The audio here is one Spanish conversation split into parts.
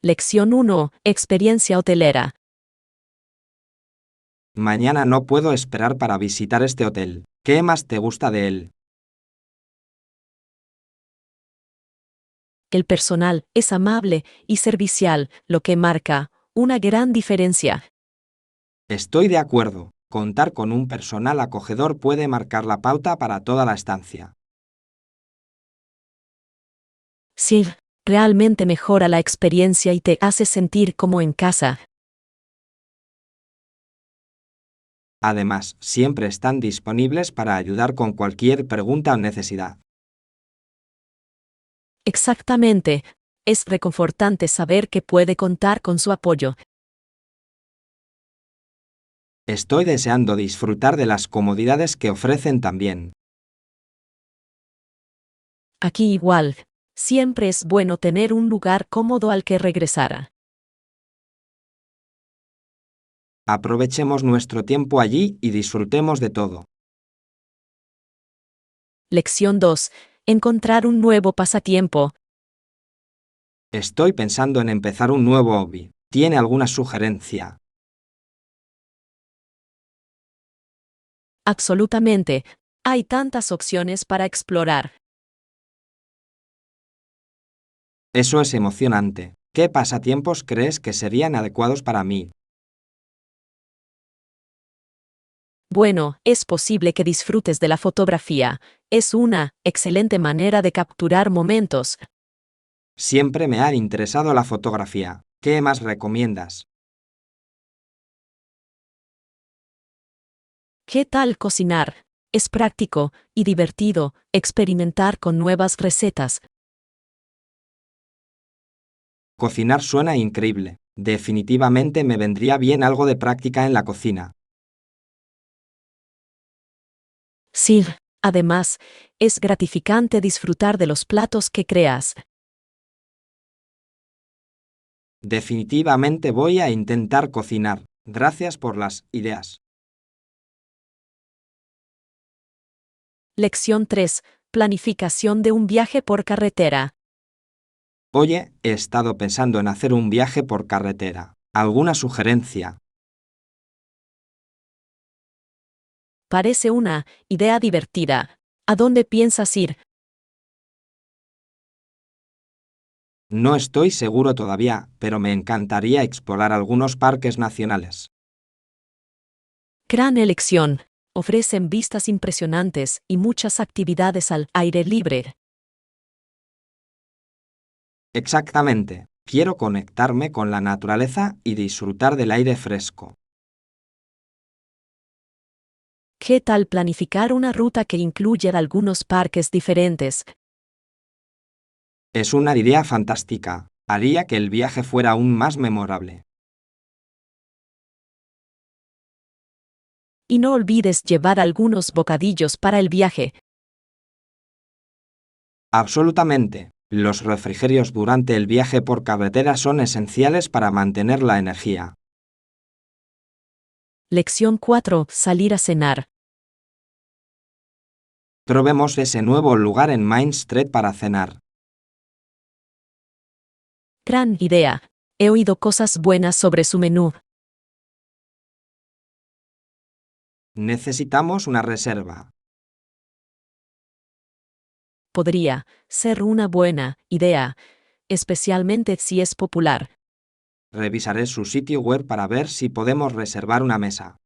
Lección 1. Experiencia hotelera. Mañana no puedo esperar para visitar este hotel. ¿Qué más te gusta de él? El personal es amable y servicial, lo que marca una gran diferencia. Estoy de acuerdo. Contar con un personal acogedor puede marcar la pauta para toda la estancia. Sí, realmente mejora la experiencia y te hace sentir como en casa. Además, siempre están disponibles para ayudar con cualquier pregunta o necesidad. Exactamente. Es reconfortante saber que puede contar con su apoyo. Estoy deseando disfrutar de las comodidades que ofrecen también. Aquí igual. Siempre es bueno tener un lugar cómodo al que regresar. Aprovechemos nuestro tiempo allí y disfrutemos de todo. Lección 2. Encontrar un nuevo pasatiempo. Estoy pensando en empezar un nuevo hobby. ¿Tiene alguna sugerencia? Absolutamente. Hay tantas opciones para explorar. Eso es emocionante. ¿Qué pasatiempos crees que serían adecuados para mí? Bueno, es posible que disfrutes de la fotografía. Es una excelente manera de capturar momentos. Siempre me ha interesado la fotografía. ¿Qué más recomiendas? ¿Qué tal cocinar? Es práctico y divertido experimentar con nuevas recetas. Cocinar suena increíble. Definitivamente me vendría bien algo de práctica en la cocina. Sí, además, es gratificante disfrutar de los platos que creas. Definitivamente voy a intentar cocinar. Gracias por las ideas. Lección 3. Planificación de un viaje por carretera. Oye, he estado pensando en hacer un viaje por carretera. ¿Alguna sugerencia? Parece una idea divertida. ¿A dónde piensas ir? No estoy seguro todavía, pero me encantaría explorar algunos parques nacionales. Gran elección. Ofrecen vistas impresionantes y muchas actividades al aire libre. Exactamente. Quiero conectarme con la naturaleza y disfrutar del aire fresco. ¿Qué tal planificar una ruta que incluya algunos parques diferentes? Es una idea fantástica. Haría que el viaje fuera aún más memorable. Y no olvides llevar algunos bocadillos para el viaje. Absolutamente. Los refrigerios durante el viaje por carretera son esenciales para mantener la energía. Lección 4. Salir a cenar. Probemos ese nuevo lugar en Main Street para cenar. Gran idea. He oído cosas buenas sobre su menú. Necesitamos una reserva. Podría ser una buena idea, especialmente si es popular. Revisaré su sitio web para ver si podemos reservar una mesa.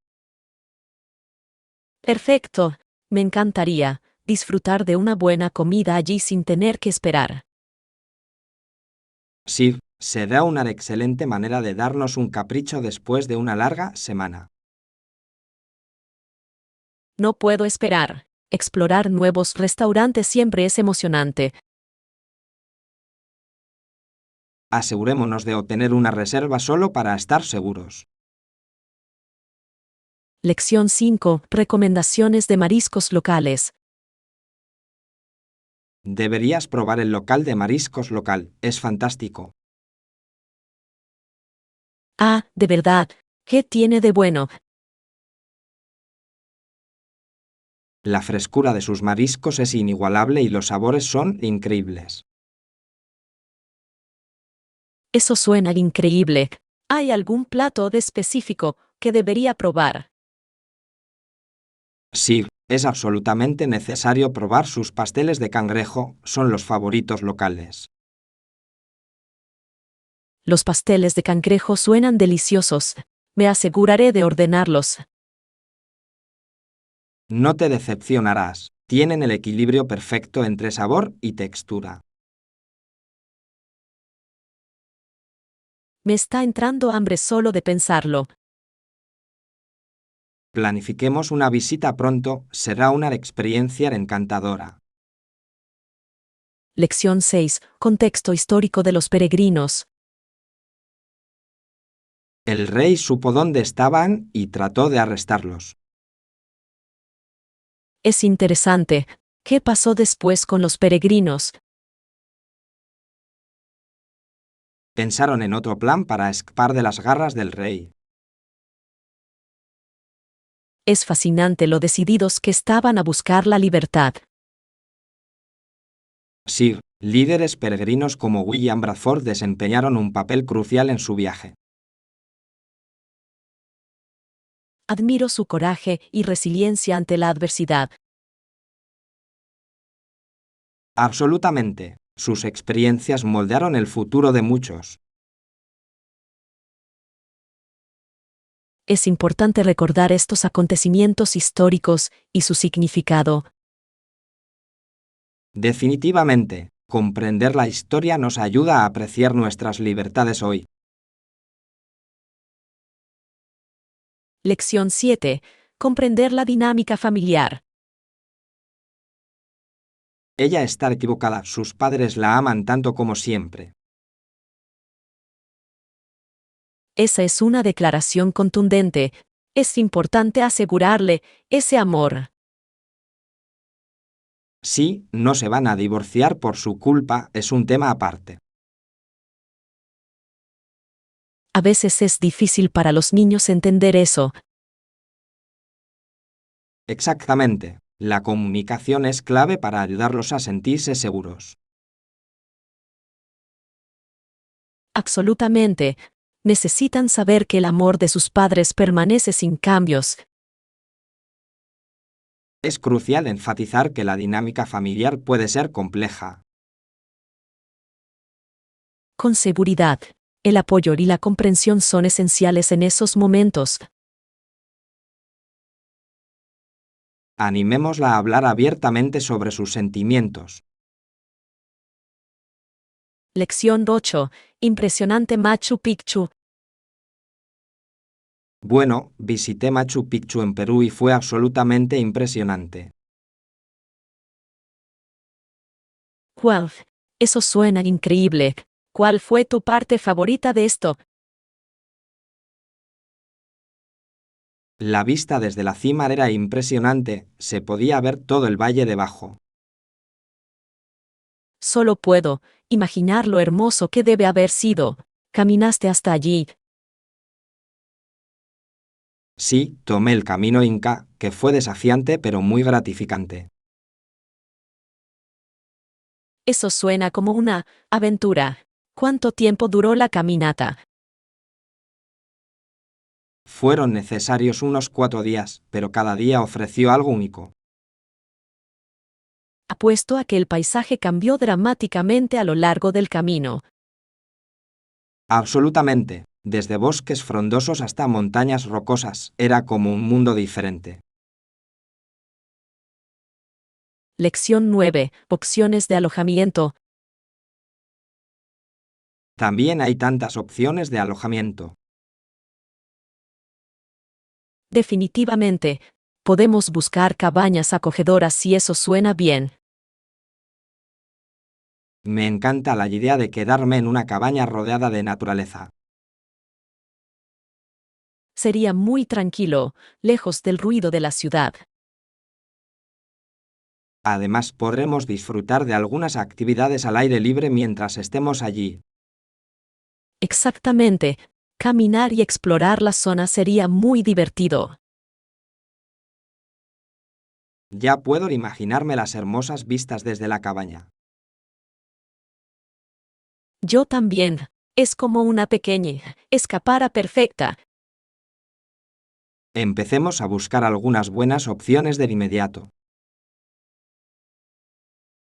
Perfecto. Me encantaría disfrutar de una buena comida allí sin tener que esperar. Sí, será una excelente manera de darnos un capricho después de una larga semana. No puedo esperar. Explorar nuevos restaurantes siempre es emocionante. Asegurémonos de obtener una reserva solo para estar seguros. Lección 5. Recomendaciones de mariscos locales. Deberías probar el local de mariscos local, es fantástico. Ah, de verdad. ¿Qué tiene de bueno? La frescura de sus mariscos es inigualable y los sabores son increíbles. Eso suena increíble. ¿Hay algún plato específico que debería probar? Sí, es absolutamente necesario probar sus pasteles de cangrejo, son los favoritos locales. Los pasteles de cangrejo suenan deliciosos. Me aseguraré de ordenarlos. No te decepcionarás, tienen el equilibrio perfecto entre sabor y textura. Me está entrando hambre solo de pensarlo. Planifiquemos una visita pronto, será una experiencia encantadora. Lección 6. Contexto histórico de los peregrinos. El rey supo dónde estaban y trató de arrestarlos. Es interesante. ¿Qué pasó después con los peregrinos? Pensaron en otro plan para escapar de las garras del rey. Es fascinante lo decididos que estaban a buscar la libertad. Sí, líderes peregrinos como William Bradford desempeñaron un papel crucial en su viaje. Admiro su coraje y resiliencia ante la adversidad. Absolutamente. Sus experiencias moldearon el futuro de muchos. Es importante recordar estos acontecimientos históricos y su significado. Definitivamente, comprender la historia nos ayuda a apreciar nuestras libertades hoy. Lección 7. Comprender la dinámica familiar. Ella está equivocada, sus padres la aman tanto como siempre. Esa es una declaración contundente. Es importante asegurarle ese amor. Sí, no se van a divorciar por su culpa, es un tema aparte. A veces es difícil para los niños entender eso. Exactamente. La comunicación es clave para ayudarlos a sentirse seguros. Absolutamente. Necesitan saber que el amor de sus padres permanece sin cambios. Es crucial enfatizar que la dinámica familiar puede ser compleja. Con seguridad, el apoyo y la comprensión son esenciales en esos momentos. Animémosla a hablar abiertamente sobre sus sentimientos. Lección 8. Impresionante Machu Picchu. Bueno, visité Machu Picchu en Perú y fue absolutamente impresionante. Wow, eso suena increíble. ¿Cuál fue tu parte favorita de esto? La vista desde la cima era impresionante, se podía ver todo el valle debajo. Solo puedo imaginar lo hermoso que debe haber sido. Caminaste hasta allí. Sí, tomé el camino Inca, que fue desafiante pero muy gratificante. Eso suena como una aventura. ¿Cuánto tiempo duró la caminata? Fueron necesarios unos 4 días, pero cada día ofreció algo único. Apuesto a que el paisaje cambió dramáticamente a lo largo del camino. Absolutamente. Desde bosques frondosos hasta montañas rocosas, era como un mundo diferente. Lección 9. Opciones de alojamiento. También hay tantas opciones de alojamiento. Definitivamente, podemos buscar cabañas acogedoras si eso suena bien. Me encanta la idea de quedarme en una cabaña rodeada de naturaleza. Sería muy tranquilo, lejos del ruido de la ciudad. Además, podremos disfrutar de algunas actividades al aire libre mientras estemos allí. Exactamente. Caminar y explorar la zona sería muy divertido. Ya puedo imaginarme las hermosas vistas desde la cabaña. Yo también. Es como una pequeña escapada perfecta. Empecemos a buscar algunas buenas opciones de inmediato.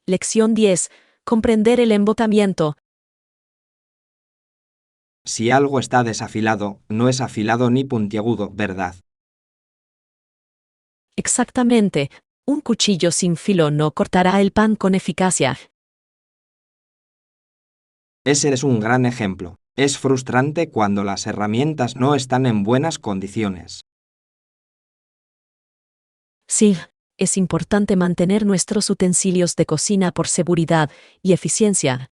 Lección 10. Comprender el embotamiento. Si algo está desafilado, no es afilado ni puntiagudo, ¿verdad? Exactamente. Un cuchillo sin filo no cortará el pan con eficacia. Ese es un gran ejemplo. Es frustrante cuando las herramientas no están en buenas condiciones. Sí, es importante mantener nuestros utensilios de cocina por seguridad y eficiencia.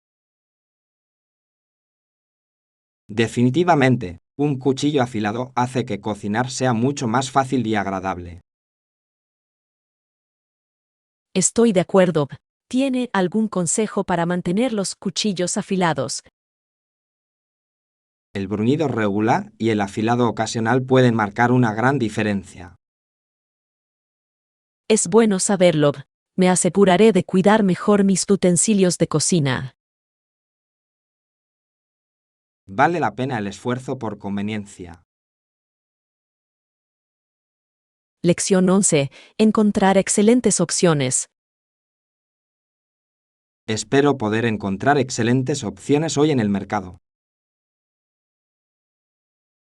Definitivamente, un cuchillo afilado hace que cocinar sea mucho más fácil y agradable. Estoy de acuerdo. ¿Tiene algún consejo para mantener los cuchillos afilados? El bruñido regular y el afilado ocasional pueden marcar una gran diferencia. Es bueno saberlo. Me aseguraré de cuidar mejor mis utensilios de cocina. Vale la pena el esfuerzo por conveniencia. Lección 11. Encontrar excelentes opciones. Espero poder encontrar excelentes opciones hoy en el mercado.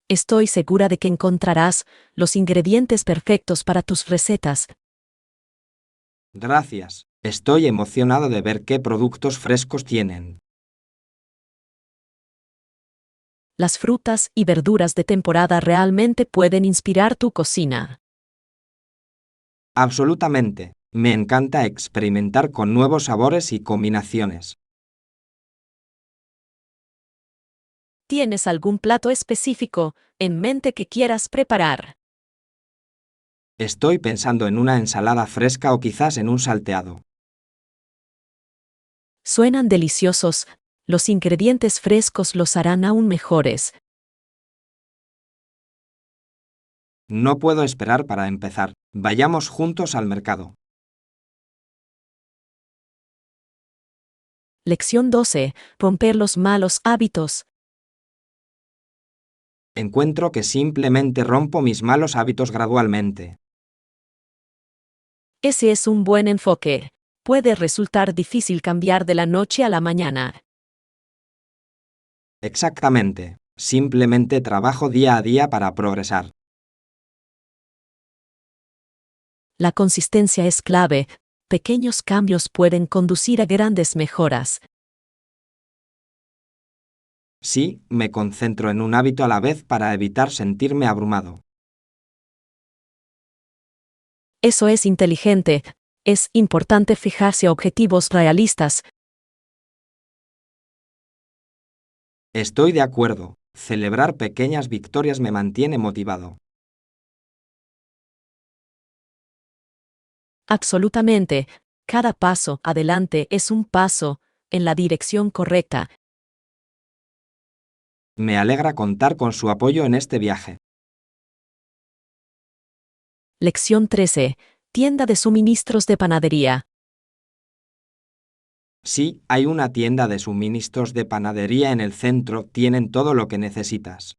Estoy segura de que encontrarás los ingredientes perfectos para tus recetas. Gracias. Estoy emocionado de ver qué productos frescos tienen. Las frutas y verduras de temporada realmente pueden inspirar tu cocina. Absolutamente. Me encanta experimentar con nuevos sabores y combinaciones. ¿Tienes algún plato específico en mente que quieras preparar? Estoy pensando en una ensalada fresca o quizás en un salteado. Suenan deliciosos. Los ingredientes frescos los harán aún mejores. No puedo esperar para empezar. Vayamos juntos al mercado. Lección 12. Romper los malos hábitos. Encuentro que simplemente rompo mis malos hábitos gradualmente. Ese es un buen enfoque. Puede resultar difícil cambiar de la noche a la mañana. Exactamente. Simplemente trabajo día a día para progresar. La consistencia es clave. Pequeños cambios pueden conducir a grandes mejoras. Sí, me concentro en un hábito a la vez para evitar sentirme abrumado. Eso es inteligente. Es importante fijarse objetivos realistas. Estoy de acuerdo. Celebrar pequeñas victorias me mantiene motivado. Absolutamente. Cada paso adelante es un paso en la dirección correcta. Me alegra contar con su apoyo en este viaje. Lección 13. Tienda de suministros de panadería. Sí, hay una tienda de suministros de panadería en el centro, tienen todo lo que necesitas.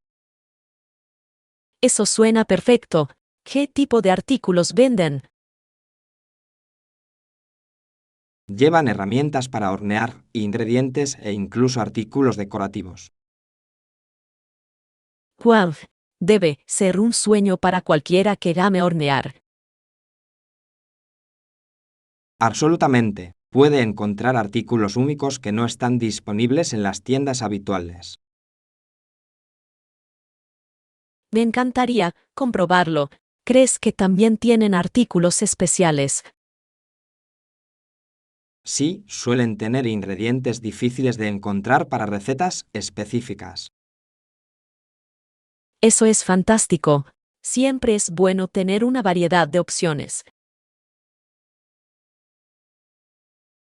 Eso suena perfecto. ¿Qué tipo de artículos venden? Llevan herramientas para hornear, ingredientes e incluso artículos decorativos. ¡Guau! Debe ser un sueño para cualquiera que ame hornear. Absolutamente. Puede encontrar artículos únicos que no están disponibles en las tiendas habituales. Me encantaría comprobarlo. ¿Crees que también tienen artículos especiales? Sí, suelen tener ingredientes difíciles de encontrar para recetas específicas. Eso es fantástico. Siempre es bueno tener una variedad de opciones.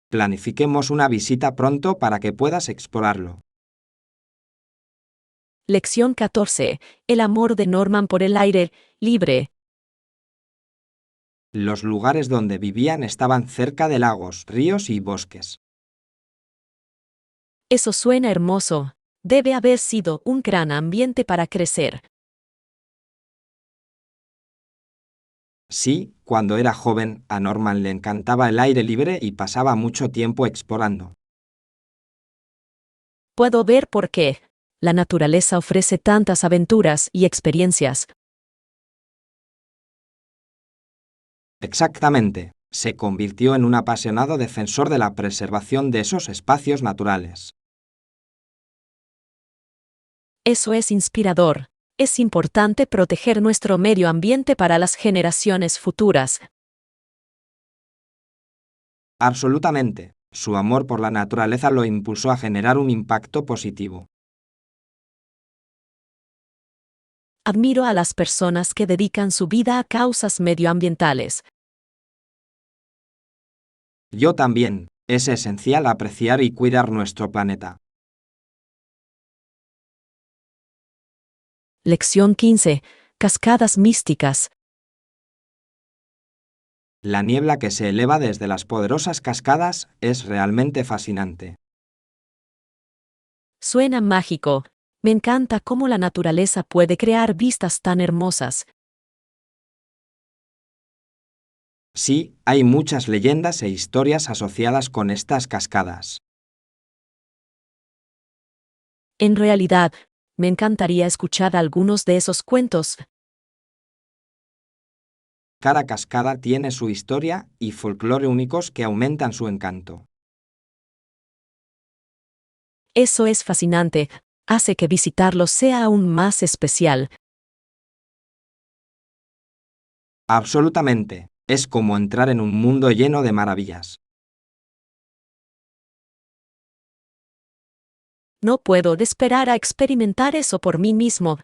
Planifiquemos una visita pronto para que puedas explorarlo. Lección 14. El amor de Norman por el aire libre. Los lugares donde vivían estaban cerca de lagos, ríos y bosques. Eso suena hermoso. Debe haber sido un gran ambiente para crecer. Sí, cuando era joven, a Norman le encantaba el aire libre y pasaba mucho tiempo explorando. Puedo ver por qué. La naturaleza ofrece tantas aventuras y experiencias. Exactamente. Se convirtió en un apasionado defensor de la preservación de esos espacios naturales. Eso es inspirador. Es importante proteger nuestro medio ambiente para las generaciones futuras. Absolutamente. Su amor por la naturaleza lo impulsó a generar un impacto positivo. Admiro a las personas que dedican su vida a causas medioambientales. Yo también. Es esencial apreciar y cuidar nuestro planeta. Lección 15. Cascadas místicas. La niebla que se eleva desde las poderosas cascadas es realmente fascinante. Suena mágico. Me encanta cómo la naturaleza puede crear vistas tan hermosas. Sí, hay muchas leyendas e historias asociadas con estas cascadas. En realidad, me encantaría escuchar algunos de esos cuentos. Cada cascada tiene su historia y folclore únicos que aumentan su encanto. Eso es fascinante. Hace que visitarlos sea aún más especial. Absolutamente. Es como entrar en un mundo lleno de maravillas. No puedo esperar a experimentar eso por mí mismo.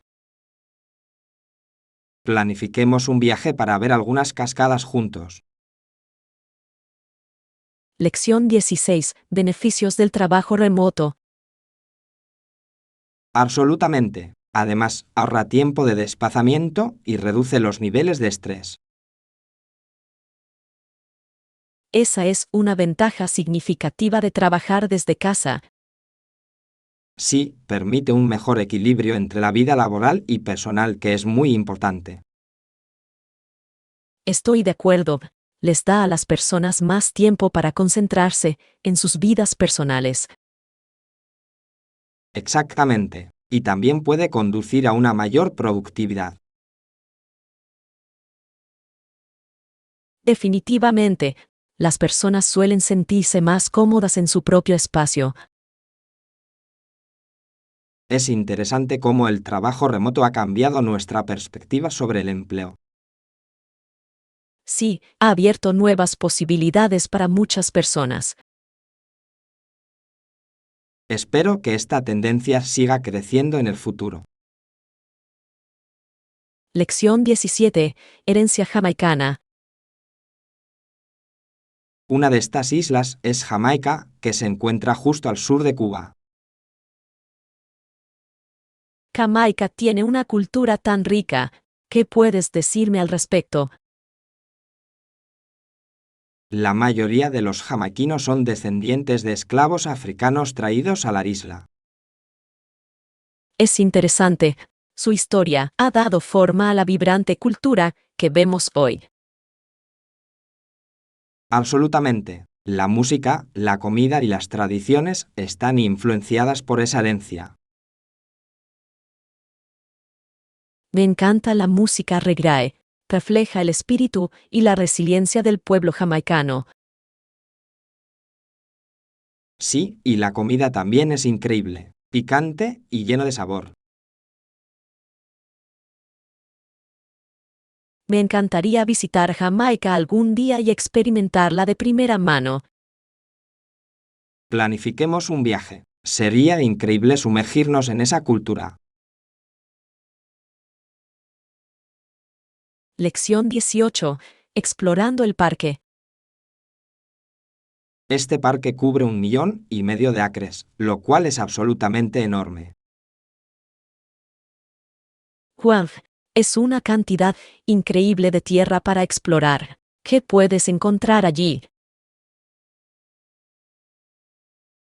Planifiquemos un viaje para ver algunas cascadas juntos. Lección 16. Beneficios del trabajo remoto. Absolutamente. Además, ahorra tiempo de desplazamiento y reduce los niveles de estrés. Esa es una ventaja significativa de trabajar desde casa. Sí, permite un mejor equilibrio entre la vida laboral y personal que es muy importante. Estoy de acuerdo. Les da a las personas más tiempo para concentrarse en sus vidas personales. Exactamente. Y también puede conducir a una mayor productividad. Definitivamente, las personas suelen sentirse más cómodas en su propio espacio. Es interesante cómo el trabajo remoto ha cambiado nuestra perspectiva sobre el empleo. Sí, ha abierto nuevas posibilidades para muchas personas. Espero que esta tendencia siga creciendo en el futuro. Lección 17. Herencia jamaicana. Una de estas islas es Jamaica, que se encuentra justo al sur de Cuba. Jamaica tiene una cultura tan rica. ¿Qué puedes decirme al respecto? La mayoría de los jamaiquinos son descendientes de esclavos africanos traídos a la isla. Es interesante. Su historia ha dado forma a la vibrante cultura que vemos hoy. Absolutamente. La música, la comida y las tradiciones están influenciadas por esa herencia. Me encanta la música reggae. Refleja el espíritu y la resiliencia del pueblo jamaicano. Sí, y la comida también es increíble, picante y lleno de sabor. Me encantaría visitar Jamaica algún día y experimentarla de primera mano. Planifiquemos un viaje. Sería increíble sumergirnos en esa cultura. Lección 18. Explorando el parque. Este parque cubre 1,5 millones de acres, lo cual es absolutamente enorme. Juan, es una cantidad increíble de tierra para explorar. ¿Qué puedes encontrar allí?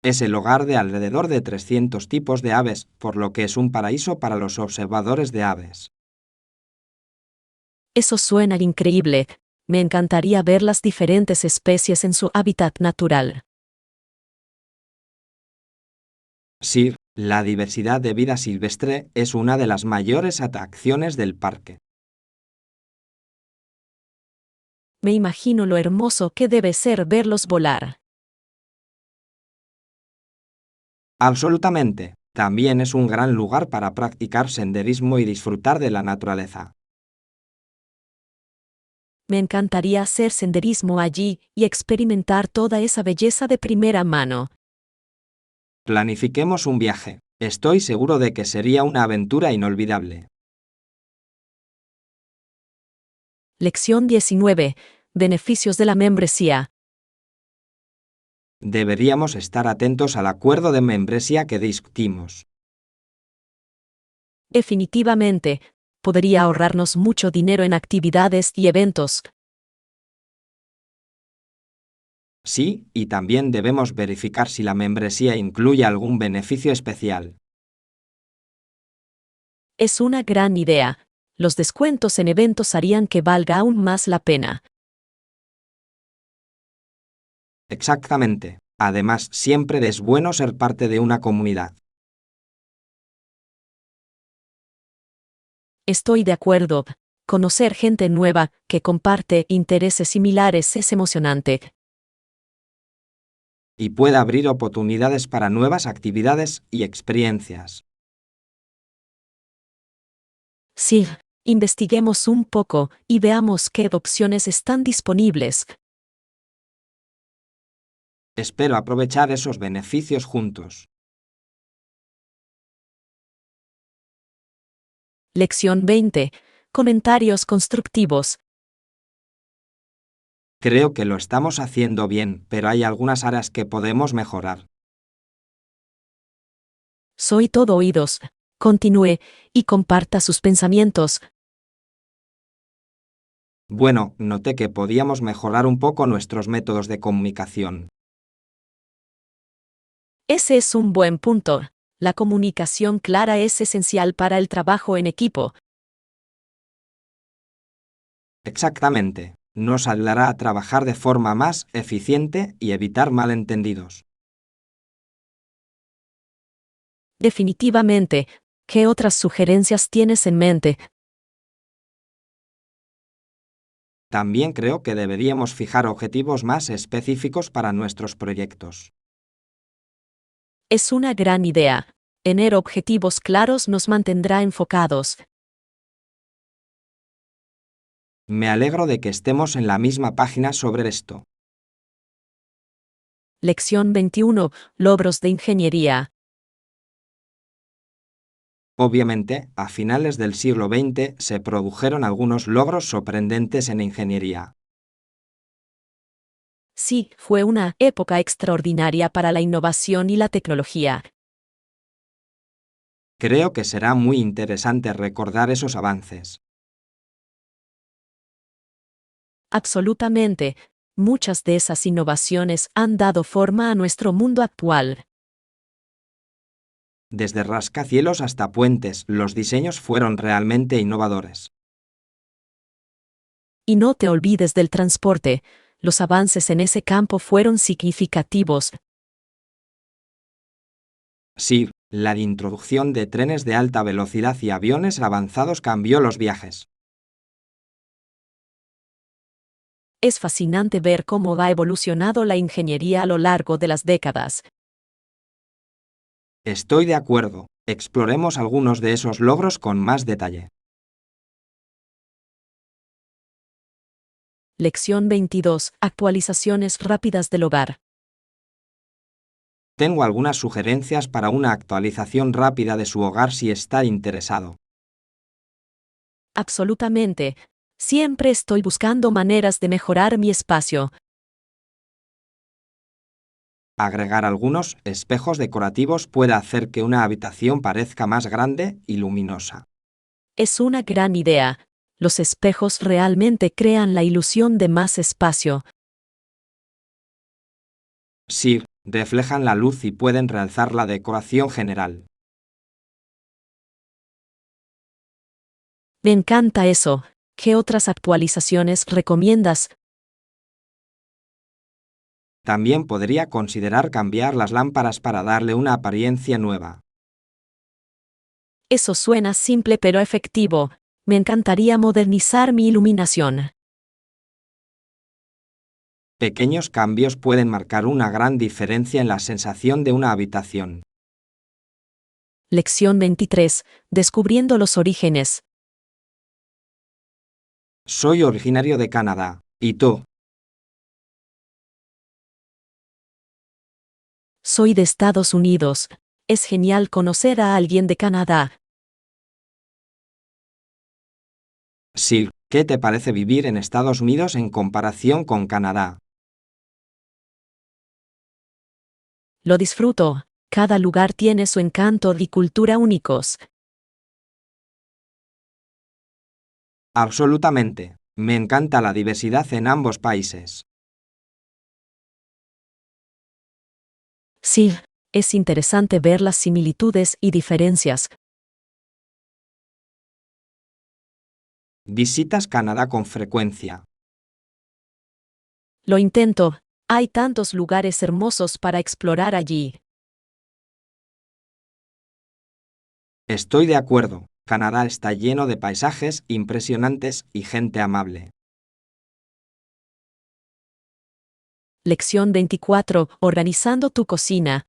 Es el hogar de alrededor de 300 tipos de aves, por lo que es un paraíso para los observadores de aves. Eso suena increíble. Me encantaría ver las diferentes especies en su hábitat natural. Sir, la diversidad de vida silvestre es una de las mayores atracciones del parque. Me imagino lo hermoso que debe ser verlos volar. Absolutamente. También es un gran lugar para practicar senderismo y disfrutar de la naturaleza. Me encantaría hacer senderismo allí y experimentar toda esa belleza de primera mano. Planifiquemos un viaje. Estoy seguro de que sería una aventura inolvidable. Lección 19. Beneficios de la membresía. Deberíamos estar atentos al acuerdo de membresía que discutimos. Definitivamente, podría ahorrarnos mucho dinero en actividades y eventos. Sí, y también debemos verificar si la membresía incluye algún beneficio especial. Es una gran idea. Los descuentos en eventos harían que valga aún más la pena. Exactamente. Además, siempre es bueno ser parte de una comunidad. Estoy de acuerdo. Conocer gente nueva que comparte intereses similares es emocionante. Y puede abrir oportunidades para nuevas actividades y experiencias. Sí, investiguemos un poco y veamos qué opciones están disponibles. Espero aprovechar esos beneficios juntos. Lección 20. Comentarios constructivos. Creo que lo estamos haciendo bien, pero hay algunas áreas que podemos mejorar. Soy todo oídos. Continúe y comparta sus pensamientos. Bueno, noté que podíamos mejorar un poco nuestros métodos de comunicación. Ese es un buen punto. La comunicación clara es esencial para el trabajo en equipo. Exactamente. Nos ayudará a trabajar de forma más eficiente y evitar malentendidos. Definitivamente. ¿Qué otras sugerencias tienes en mente? También creo que deberíamos fijar objetivos más específicos para nuestros proyectos. Es una gran idea. Tener objetivos claros nos mantendrá enfocados. Me alegro de que estemos en la misma página sobre esto. Lección 21. Logros de ingeniería. Obviamente, a finales del siglo XX se produjeron algunos logros sorprendentes en ingeniería. Sí, fue una época extraordinaria para la innovación y la tecnología. Creo que será muy interesante recordar esos avances. Absolutamente. Muchas de esas innovaciones han dado forma a nuestro mundo actual. Desde rascacielos hasta puentes, los diseños fueron realmente innovadores. Y no te olvides del transporte. Los avances en ese campo fueron significativos. Sí, la introducción de trenes de alta velocidad y aviones avanzados cambió los viajes. Es fascinante ver cómo ha evolucionado la ingeniería a lo largo de las décadas. Estoy de acuerdo. Exploremos algunos de esos logros con más detalle. Lección 22. Actualizaciones rápidas del hogar. Tengo algunas sugerencias para una actualización rápida de su hogar si está interesado. Absolutamente. Siempre estoy buscando maneras de mejorar mi espacio. Agregar algunos espejos decorativos puede hacer que una habitación parezca más grande y luminosa. Es una gran idea. Los espejos realmente crean la ilusión de más espacio. Sí, reflejan la luz y pueden realzar la decoración general. Me encanta eso. ¿Qué otras actualizaciones recomiendas? También podría considerar cambiar las lámparas para darle una apariencia nueva. Eso suena simple pero efectivo. Me encantaría modernizar mi iluminación. Pequeños cambios pueden marcar una gran diferencia en la sensación de una habitación. Lección 23. Descubriendo los orígenes. Soy originario de Canadá. ¿Y tú? Soy de Estados Unidos. Es genial conocer a alguien de Canadá. Sí, ¿qué te parece vivir en Estados Unidos en comparación con Canadá? Lo disfruto. Cada lugar tiene su encanto y cultura únicos. Absolutamente. Me encanta la diversidad en ambos países. Sí, es interesante ver las similitudes y diferencias. ¿Visitas Canadá con frecuencia? Lo intento. Hay tantos lugares hermosos para explorar allí. Estoy de acuerdo. Canadá está lleno de paisajes impresionantes y gente amable. Lección 24. Organizando tu cocina.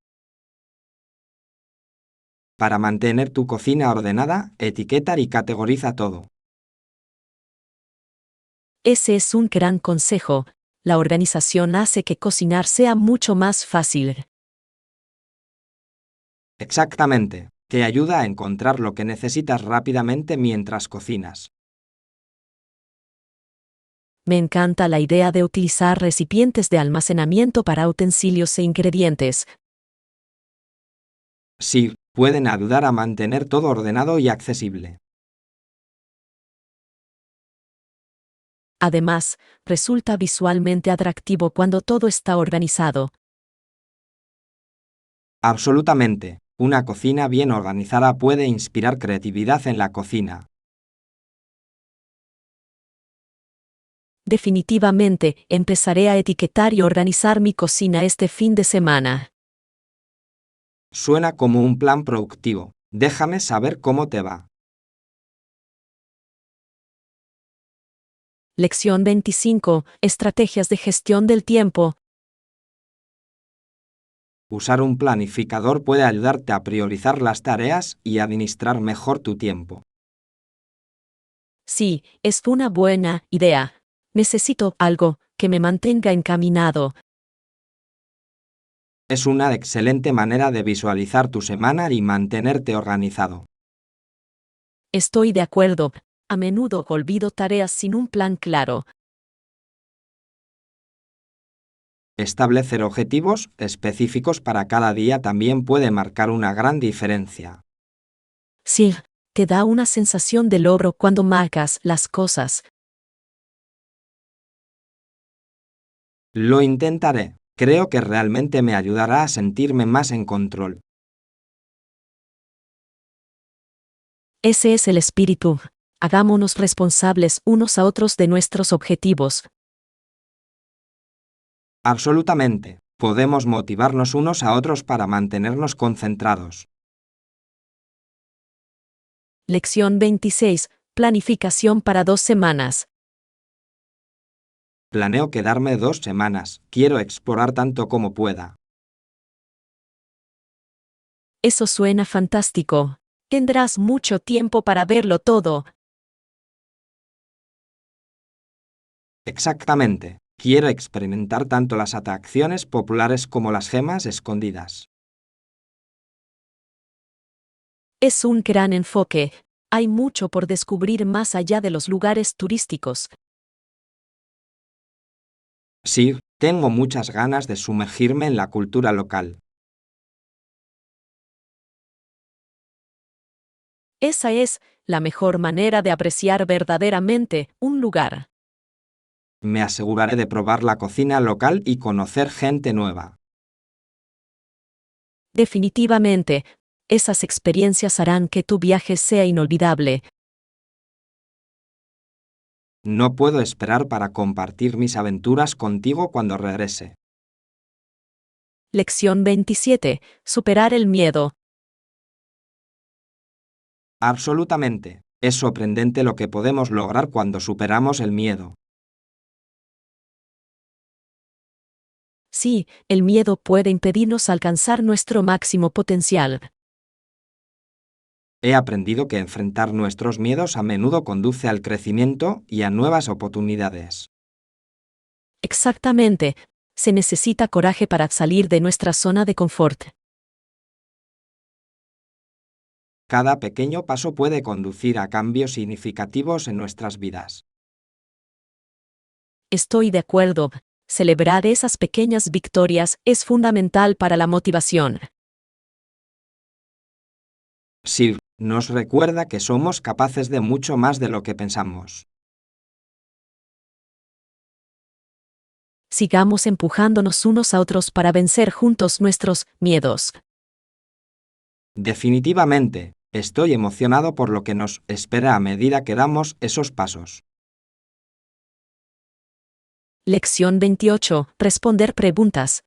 Para mantener tu cocina ordenada, etiqueta y categoriza todo. Ese es un gran consejo. La organización hace que cocinar sea mucho más fácil. Exactamente. Te ayuda a encontrar lo que necesitas rápidamente mientras cocinas. Me encanta la idea de utilizar recipientes de almacenamiento para utensilios e ingredientes. Sí, pueden ayudar a mantener todo ordenado y accesible. Además, resulta visualmente atractivo cuando todo está organizado. Absolutamente. Una cocina bien organizada puede inspirar creatividad en la cocina. Definitivamente, empezaré a etiquetar y organizar mi cocina este fin de semana. Suena como un plan productivo. Déjame saber cómo te va. Lección 25. Estrategias de gestión del tiempo. Usar un planificador puede ayudarte a priorizar las tareas y administrar mejor tu tiempo. Sí, es una buena idea. Necesito algo que me mantenga encaminado. Es una excelente manera de visualizar tu semana y mantenerte organizado. Estoy de acuerdo. A menudo olvido tareas sin un plan claro. Establecer objetivos específicos para cada día también puede marcar una gran diferencia. Sí, te da una sensación de logro cuando marcas las cosas. Lo intentaré. Creo que realmente me ayudará a sentirme más en control. Ese es el espíritu. Hagámonos responsables unos a otros de nuestros objetivos. Absolutamente. Podemos motivarnos unos a otros para mantenernos concentrados. Lección 26. Planificación para 2 semanas. Planeo quedarme 2 semanas. Quiero explorar tanto como pueda. Eso suena fantástico. Tendrás mucho tiempo para verlo todo. Exactamente. Quiero experimentar tanto las atracciones populares como las gemas escondidas. Es un gran enfoque. Hay mucho por descubrir más allá de los lugares turísticos. Sí, tengo muchas ganas de sumergirme en la cultura local. Esa es la mejor manera de apreciar verdaderamente un lugar. Me aseguraré de probar la cocina local y conocer gente nueva. Definitivamente, esas experiencias harán que tu viaje sea inolvidable. No puedo esperar para compartir mis aventuras contigo cuando regrese. Lección 27. Superar el miedo. Absolutamente. Es sorprendente lo que podemos lograr cuando superamos el miedo. Sí, el miedo puede impedirnos alcanzar nuestro máximo potencial. He aprendido que enfrentar nuestros miedos a menudo conduce al crecimiento y a nuevas oportunidades. Exactamente. Se necesita coraje para salir de nuestra zona de confort. Cada pequeño paso puede conducir a cambios significativos en nuestras vidas. Estoy de acuerdo. Celebrar esas pequeñas victorias es fundamental para la motivación. Sir, nos recuerda que somos capaces de mucho más de lo que pensamos. Sigamos empujándonos unos a otros para vencer juntos nuestros miedos. Definitivamente, estoy emocionado por lo que nos espera a medida que damos esos pasos. Lección 28. Responder preguntas.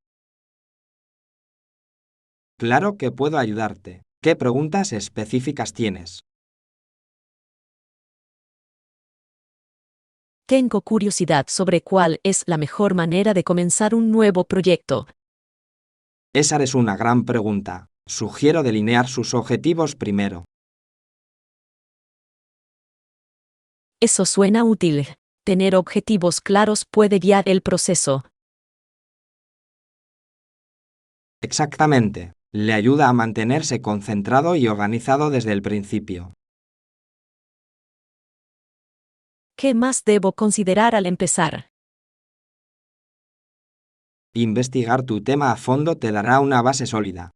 Claro que puedo ayudarte. ¿Qué preguntas específicas tienes? Tengo curiosidad sobre cuál es la mejor manera de comenzar un nuevo proyecto. Esa es una gran pregunta. Sugiero delinear sus objetivos primero. Eso suena útil. Tener objetivos claros puede guiar el proceso. Exactamente. Le ayuda a mantenerse concentrado y organizado desde el principio. ¿Qué más debo considerar al empezar? Investigar tu tema a fondo te dará una base sólida.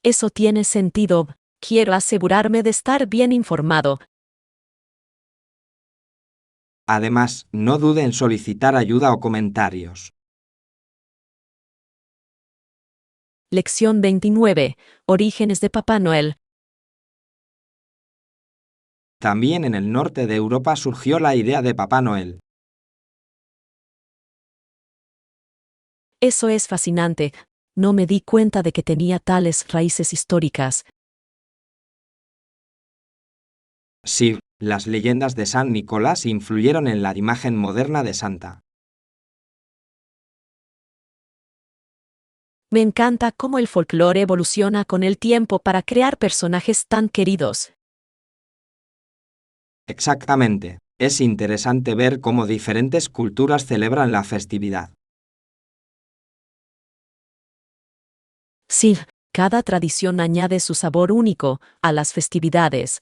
Eso tiene sentido. Quiero asegurarme de estar bien informado. Además, no dude en solicitar ayuda o comentarios. Lección 29. Orígenes de Papá Noel. También en el norte de Europa surgió la idea de Papá Noel. Eso es fascinante. No me di cuenta de que tenía tales raíces históricas. Sí, las leyendas de San Nicolás influyeron en la imagen moderna de Santa. Me encanta cómo el folclore evoluciona con el tiempo para crear personajes tan queridos. Exactamente. Es interesante ver cómo diferentes culturas celebran la festividad. Sí, cada tradición añade su sabor único a las festividades.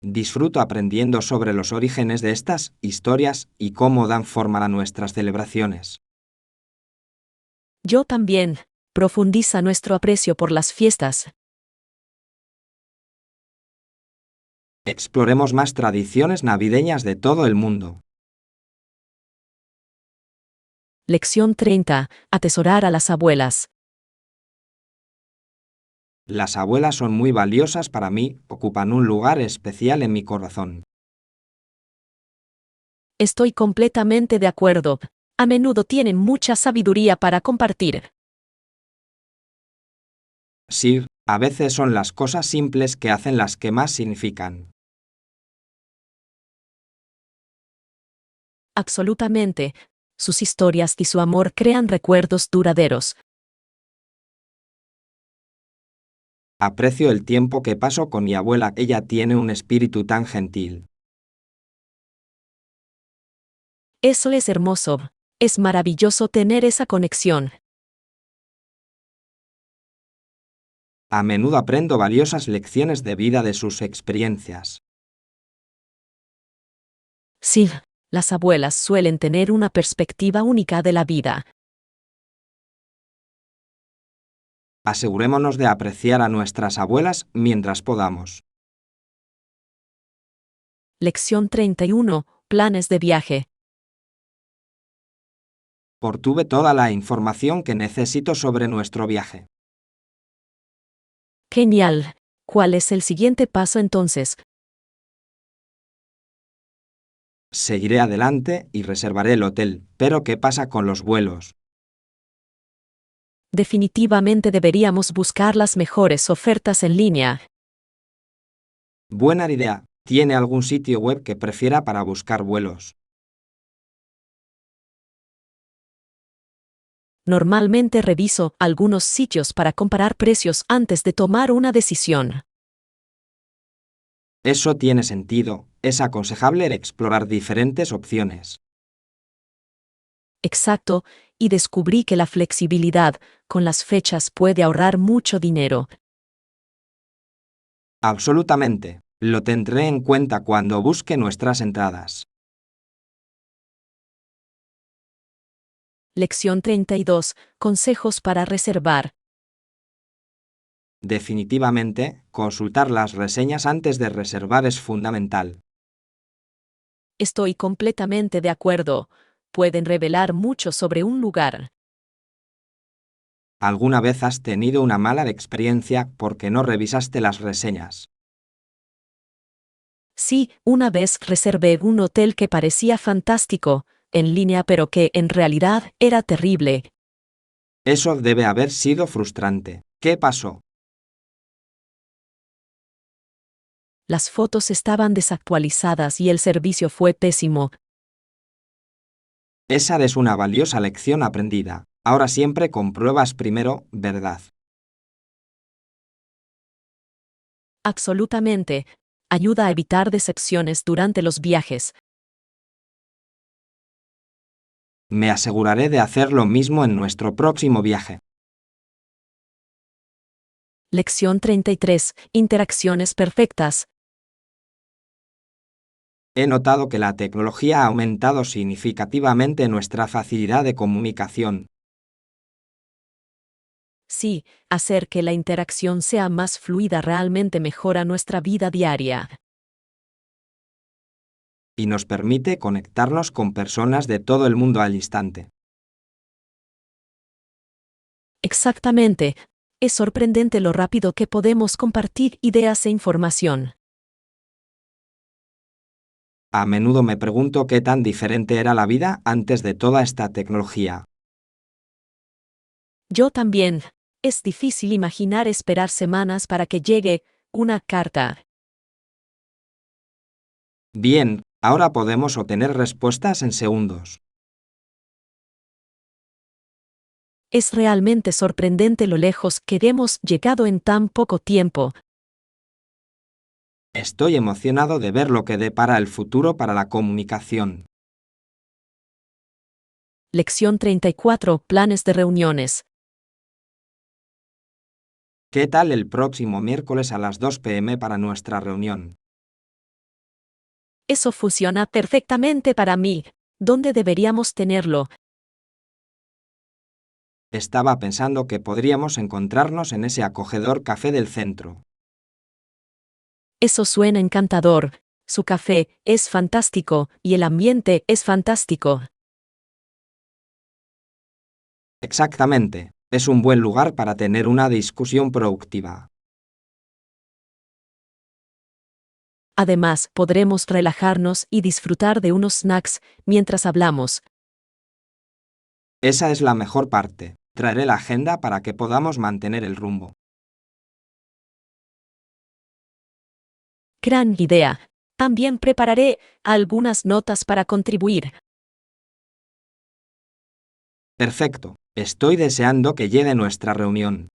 Disfruto aprendiendo sobre los orígenes de estas historias y cómo dan forma a nuestras celebraciones. Yo también. Profundiza nuestro aprecio por las fiestas. Exploremos más tradiciones navideñas de todo el mundo. Lección 30. Atesorar a las abuelas. Las abuelas son muy valiosas para mí, ocupan un lugar especial en mi corazón. Estoy completamente de acuerdo. A menudo tienen mucha sabiduría para compartir. Sí, a veces son las cosas simples que hacen las que más significan. Absolutamente. Sus historias y su amor crean recuerdos duraderos. Aprecio el tiempo que paso con mi abuela, ella tiene un espíritu tan gentil. Eso es hermoso. Es maravilloso tener esa conexión. A menudo aprendo valiosas lecciones de vida de sus experiencias. Sí, las abuelas suelen tener una perspectiva única de la vida. Asegurémonos de apreciar a nuestras abuelas mientras podamos. Lección 31. Planes de viaje. Obtuve toda la información que necesito sobre nuestro viaje. Genial. ¿Cuál es el siguiente paso entonces? Seguiré adelante y reservaré el hotel, pero ¿qué pasa con los vuelos? Definitivamente deberíamos buscar las mejores ofertas en línea. Buena idea. ¿Tiene algún sitio web que prefiera para buscar vuelos? Normalmente reviso algunos sitios para comparar precios antes de tomar una decisión. Eso tiene sentido. Es aconsejable explorar diferentes opciones. Exacto, y descubrí que la flexibilidad con las fechas puede ahorrar mucho dinero. Absolutamente. Lo tendré en cuenta cuando busque nuestras entradas. Lección 32. Consejos para reservar. Definitivamente, consultar las reseñas antes de reservar es fundamental. Estoy completamente de acuerdo. Pueden revelar mucho sobre un lugar. ¿Alguna vez has tenido una mala experiencia porque no revisaste las reseñas? Sí, una vez reservé un hotel que parecía fantástico, en línea pero que en realidad era terrible. Eso debe haber sido frustrante. ¿Qué pasó? Las fotos estaban desactualizadas y el servicio fue pésimo. Esa es una valiosa lección aprendida. Ahora siempre compruebas primero, ¿verdad? Absolutamente. Ayuda a evitar decepciones durante los viajes. Me aseguraré de hacer lo mismo en nuestro próximo viaje. Lección 33. Interacciones perfectas. He notado que la tecnología ha aumentado significativamente nuestra facilidad de comunicación. Sí, hacer que la interacción sea más fluida realmente mejora nuestra vida diaria. Y nos permite conectarnos con personas de todo el mundo al instante. Exactamente. Es sorprendente lo rápido que podemos compartir ideas e información. A menudo me pregunto qué tan diferente era la vida antes de toda esta tecnología. Yo también. Es difícil imaginar esperar semanas para que llegue una carta. Bien, ahora podemos obtener respuestas en segundos. Es realmente sorprendente lo lejos que hemos llegado en tan poco tiempo. Estoy emocionado de ver lo que depara el futuro para la comunicación. Lección 34. Planes de reuniones. ¿Qué tal el próximo miércoles a las 2 p.m. para nuestra reunión? Eso funciona perfectamente para mí. ¿Dónde deberíamos tenerlo? Estaba pensando que podríamos encontrarnos en ese acogedor café del centro. Eso suena encantador. Su café es fantástico y el ambiente es fantástico. Exactamente, es un buen lugar para tener una discusión productiva. Además, podremos relajarnos y disfrutar de unos snacks mientras hablamos. Esa es la mejor parte. Traeré la agenda para que podamos mantener el rumbo. Gran idea. También prepararé algunas notas para contribuir. Perfecto, estoy deseando que llegue nuestra reunión.